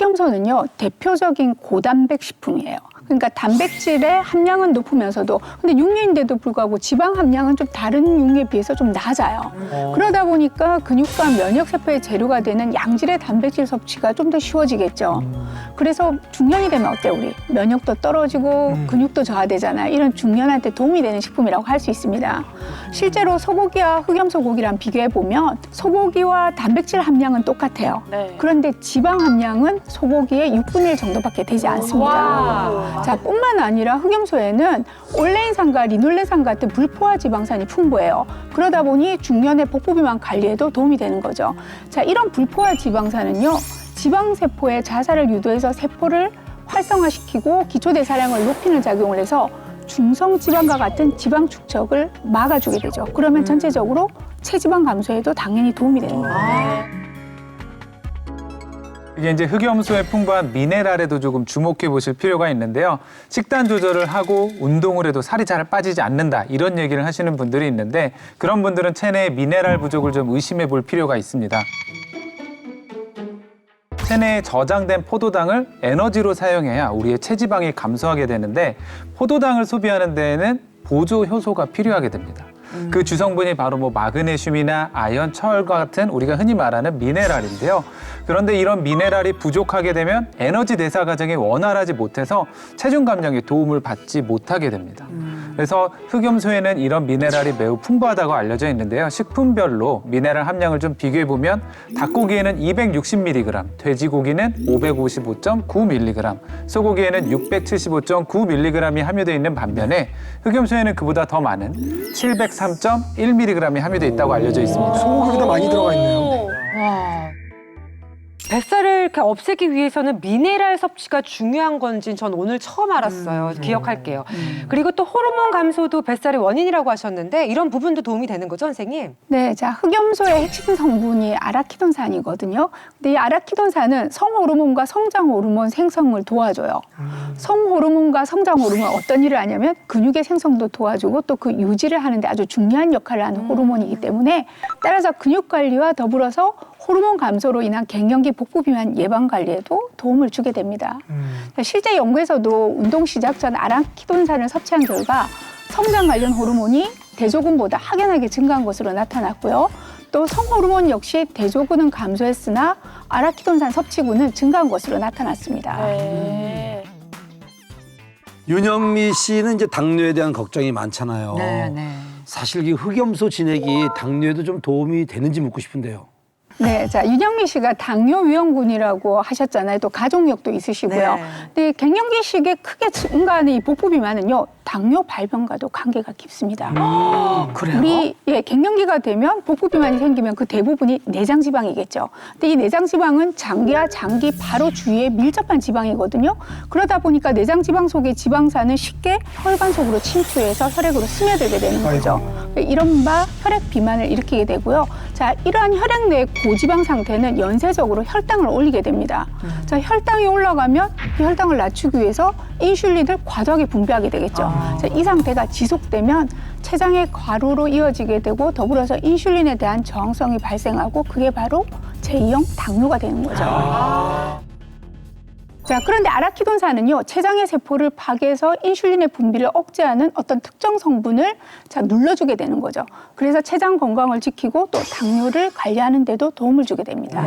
흑염소는요, 대표적인 고단백 식품이에요. 그러니까 단백질의 함량은 높으면서도 근데 육류인데도 불구하고 지방 함량은 좀 다른 육류에 비해서 좀 낮아요. 그러다 보니까 근육과 면역 세포의 재료가 되는 양질의 단백질 섭취가 좀 더 쉬워지겠죠. 그래서 중년이 되면 어때 우리? 면역도 떨어지고 근육도 저하되잖아요. 이런 중년한테 도움이 되는 식품이라고 할 수 있습니다. 실제로 소고기와 흑염소 고기랑 비교해 보면 소고기와 단백질 함량은 똑같아요. 네. 그런데 지방 함량은 소고기의 6분의 1 정도밖에 되지 않습니다. 와. 자, 뿐만 아니라 흑염소에는 올레인산과 리놀레산 같은 불포화 지방산이 풍부해요. 그러다 보니 중년의 복부 비만 관리에도 도움이 되는 거죠. 자, 이런 불포화 지방산은요, 지방세포의 자살을 유도해서 세포를 활성화시키고 기초대사량을 높이는 작용을 해서 중성지방과 같은 지방 축적을 막아주게 되죠. 그러면 전체적으로 체지방 감소에도 당연히 도움이 되는 거예요. 이게 이제 흑염소의 풍부한 미네랄에도 조금 주목해 보실 필요가 있는데요. 식단 조절을 하고 운동을 해도 살이 잘 빠지지 않는다 이런 얘기를 하시는 분들이 있는데 그런 분들은 체내의 미네랄 부족을 좀 의심해 볼 필요가 있습니다. 체내에 저장된 포도당을 에너지로 사용해야 우리의 체지방이 감소하게 되는데 포도당을 소비하는 데에는 보조 효소가 필요하게 됩니다. 그 주성분이 바로 마그네슘이나 아연, 철과 같은 우리가 흔히 말하는 미네랄인데요. 그런데 이런 미네랄이 부족하게 되면 에너지 대사 과정이 원활하지 못해서 체중 감량에 도움을 받지 못하게 됩니다. 그래서 흑염소에는 이런 미네랄이 매우 풍부하다고 알려져 있는데요. 식품별로 미네랄 함량을 좀 비교해 보면 닭고기에는 260mg, 돼지고기는 555.9mg, 소고기에는 675.9mg이 함유되어 있는 반면에 흑염소에는 그보다 더 많은 703.1mg이 함유되어 있다고 알려져 있습니다. 소고기보다 많이 들어가 있네요. 와. 뱃살을 이렇게 없애기 위해서는 미네랄 섭취가 중요한 건지 전 오늘 처음 알았어요. 기억할게요. 그리고 또 호르몬 감소도 뱃살의 원인이라고 하셨는데 이런 부분도 도움이 되는 거죠, 선생님? 네, 자, 흑염소의 핵심 성분이 아라키돈산이거든요. 근데 이 아라키돈산은 성호르몬과 성장 호르몬 생성을 도와줘요. 성호르몬과 성장 호르몬은 어떤 일을 하냐면 근육의 생성도 도와주고 또 그 유지를 하는데 아주 중요한 역할을 하는 호르몬이기 때문에 따라서 근육 관리와 더불어서 호르몬 감소로 인한 갱년기 복부 비만 예방 관리에도 도움을 주게 됩니다. 실제 연구에서도 운동 시작 전 아라키돈산을 섭취한 결과 성장 관련 호르몬이 대조군보다 확연하게 증가한 것으로 나타났고요. 또 성호르몬 역시 대조군은 감소했으나 아라키돈산 섭취군은 증가한 것으로 나타났습니다. 네. 윤영미 씨는 이제 당뇨에 대한 걱정이 많잖아요. 네. 사실 이 흑염소 진액이 당뇨에도 좀 도움이 되는지 묻고 싶은데요. 네, 자, 윤영미 씨가 당뇨위험군이라고 하셨잖아요. 또 가족력도 있으시고요. 네. 근데 갱년기 시기에 크게 증가하는 이 복부 비만은요, 당뇨 발병과도 관계가 깊습니다. 그래요? 우리 갱년기가 되면 복부 비만이 생기면 그 대부분이 내장 지방이겠죠. 근데 이 내장 지방은 장기와 장기 바로 주위에 밀접한 지방이거든요. 그러다 보니까 내장 지방 속의 지방산은 쉽게 혈관 속으로 침투해서 혈액으로 스며들게 되는 거죠. 이른바 혈액 비만을 일으키게 되고요. 자, 이러한 혈액 내 고지방 상태는 연쇄적으로 혈당을 올리게 됩니다. 자, 혈당이 올라가면 이 혈당을 낮추기 위해서 인슐린을 과도하게 분비하게 되겠죠. 자, 이 상태가 지속되면 췌장의 과로로 이어지게 되고 더불어서 인슐린에 대한 저항성이 발생하고 그게 바로 제2형 당뇨가 되는 거죠. 자, 그런데 아라키돈산은요, 췌장의 세포를 파괴해서 인슐린의 분비를 억제하는 어떤 특정 성분을 눌러주게 되는 거죠. 그래서 췌장 건강을 지키고 또 당뇨를 관리하는 데도 도움을 주게 됩니다.